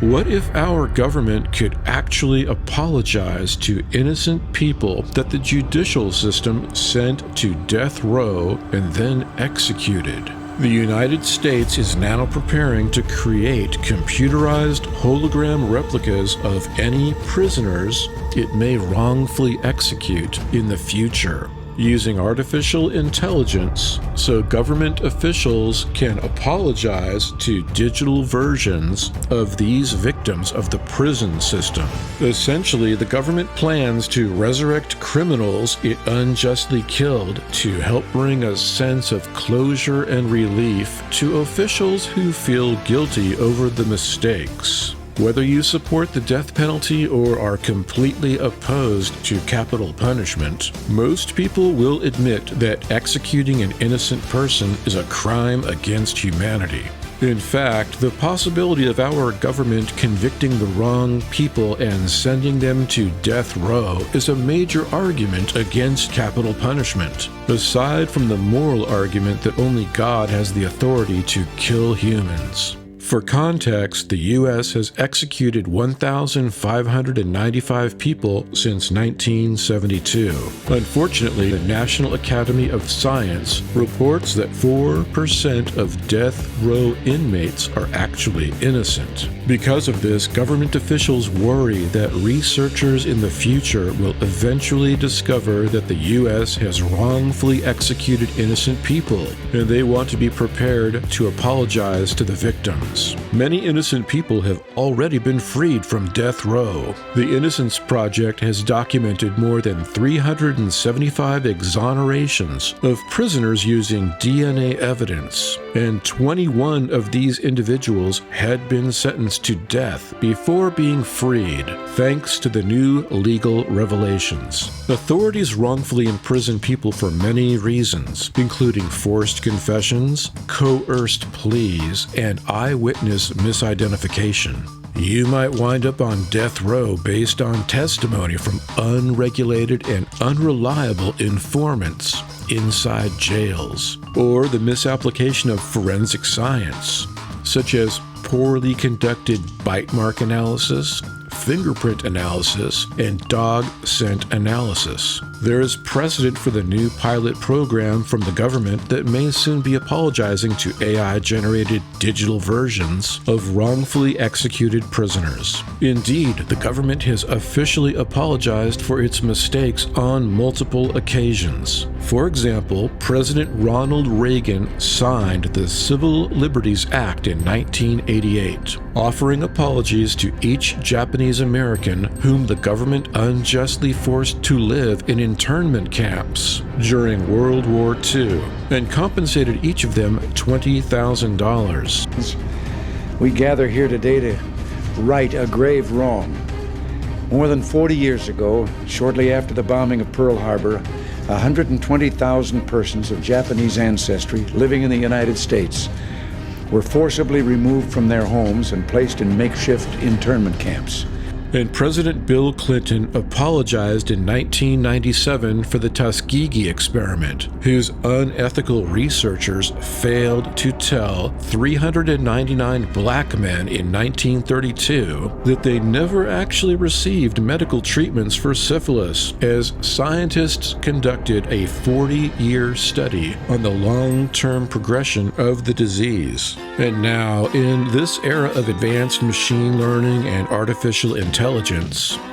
What if our government could actually apologize to innocent people that the judicial system sent to death row and then executed? The United States is now preparing to create computerized hologram replicas of any prisoners it may wrongfully execute in the future, using artificial intelligence so government officials can apologize to digital versions of these victims of the prison system. Essentially, the government plans to resurrect criminals it unjustly killed to help bring a sense of closure and relief to officials who feel guilty over the mistakes. Whether you support the death penalty or are completely opposed to capital punishment, most people will admit that executing an innocent person is a crime against humanity. In fact, the possibility of our government convicting the wrong people and sending them to death row is a major argument against capital punishment, aside from the moral argument that only God has the authority to kill humans. For context, the U.S. has executed 1,595 people since 1972. Unfortunately, the National Academy of Science reports that 4% of death row inmates are actually innocent. Because of this, government officials worry that researchers in the future will eventually discover that the U.S. has wrongfully executed innocent people, and they want to be prepared to apologize to the victims. Many innocent people have already been freed from death row. The Innocence Project has documented more than 375 exonerations of prisoners using DNA evidence, and 21 of these individuals had been sentenced to death before being freed, thanks to the new legal revelations. Authorities wrongfully imprison people for many reasons, including forced confessions, coerced pleas, and eyewitness misidentification. You might wind up on death row based on testimony from unregulated and unreliable informants inside jails, or the misapplication of forensic science, such as poorly conducted bite mark analysis, fingerprint analysis, and dog scent analysis. There is precedent for the new pilot program from the government that may soon be apologizing to AI-generated digital versions of wrongfully executed prisoners. Indeed, the government has officially apologized for its mistakes on multiple occasions. For example, President Ronald Reagan signed the Civil Liberties Act in 1988, offering apologies to each Japanese American whom the government unjustly forced to live in internment camps during World War II, and compensated each of them $20,000. We gather here today to right a grave wrong. More than 40 years ago, shortly after the bombing of Pearl Harbor, 120,000 persons of Japanese ancestry living in the United States were forcibly removed from their homes and placed in makeshift internment camps. And President Bill Clinton apologized in 1997 for the Tuskegee experiment, whose unethical researchers failed to tell 399 black men in 1932 that they never actually received medical treatments for syphilis, as scientists conducted a 40-year study on the long-term progression of the disease. And now, in this era of advanced machine learning and artificial intelligence,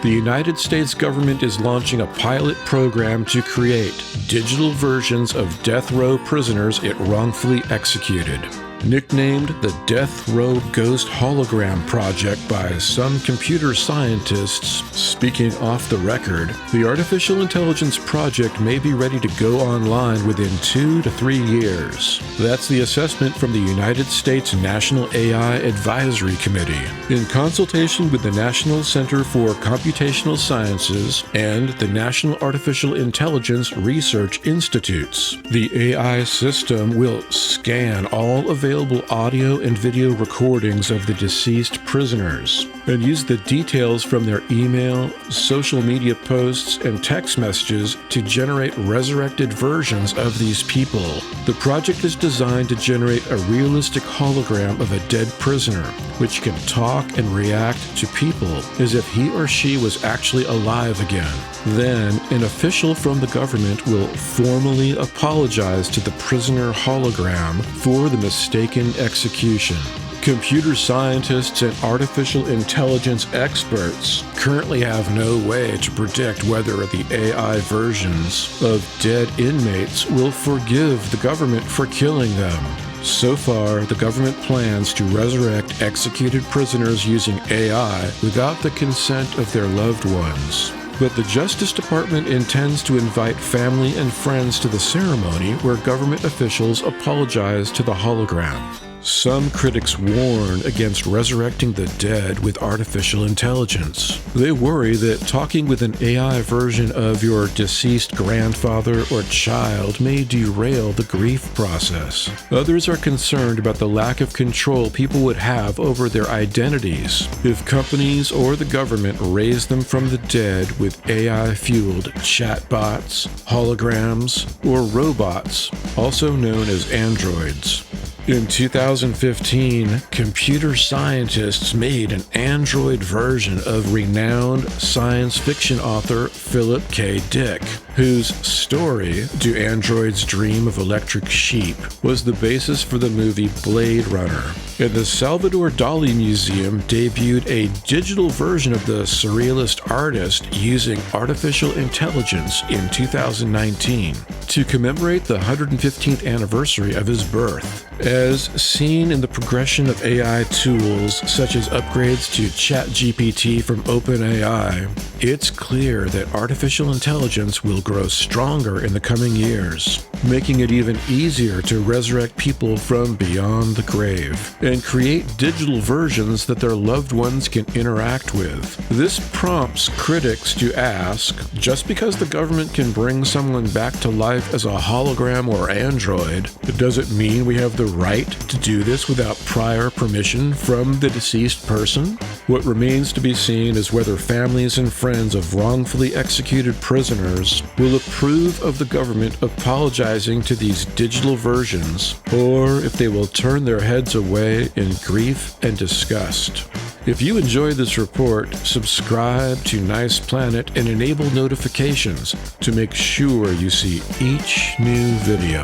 the United States government is launching a pilot program to create digital versions of death row prisoners it wrongfully executed. Nicknamed the Death Row Ghost Hologram Project by some computer scientists speaking off the record, the artificial intelligence project may be ready to go online within 2 to 3 years. That's the assessment from the United States National AI Advisory Committee, in consultation with the National Center for Computational Sciences and the National Artificial Intelligence Research Institutes. The AI system will scan all available available audio and video recordings of the deceased prisoners and used the details from their email, social media posts, and text messages to generate resurrected versions of these people. The project is designed to generate a realistic hologram of a dead prisoner, which can talk and react to people as if he or she was actually alive again. Then, an official from the government will formally apologize to the prisoner hologram for the mistaken execution. Computer scientists and artificial intelligence experts currently have no way to predict whether the AI versions of dead inmates will forgive the government for killing them. So far, the government plans to resurrect executed prisoners using AI without the consent of their loved ones. But the Justice Department intends to invite family and friends to the ceremony where government officials apologize to the hologram. Some critics warn against resurrecting the dead with artificial intelligence. They worry that talking with an AI version of your deceased grandfather or child may derail the grief process. Others are concerned about the lack of control people would have over their identities if companies or the government raise them from the dead with AI-fueled chatbots, holograms, or robots, also known as androids. In 2015, computer scientists made an android version of renowned science fiction author Philip K. Dick, whose story, Do Androids Dream of Electric Sheep, was the basis for the movie Blade Runner. And the Salvador Dali Museum debuted a digital version of the Surrealist artist using artificial intelligence in 2019 to commemorate the 115th anniversary of his birth. As seen in the progression of AI tools such as upgrades to ChatGPT from OpenAI, it's clear that artificial intelligence will grow stronger in the coming years, making it even easier to resurrect people from beyond the grave and create digital versions that their loved ones can interact with. This prompts critics to ask, just because the government can bring someone back to life as a hologram or android, does it mean we have the right to do this without prior permission from the deceased person? What remains to be seen is whether families and friends of wrongfully executed prisoners will approve of the government apologizing to these digital versions, or if they will turn their heads away in grief and disgust. If you enjoyed this report, subscribe to Nice Planet and enable notifications to make sure you see each new video.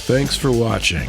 Thanks for watching.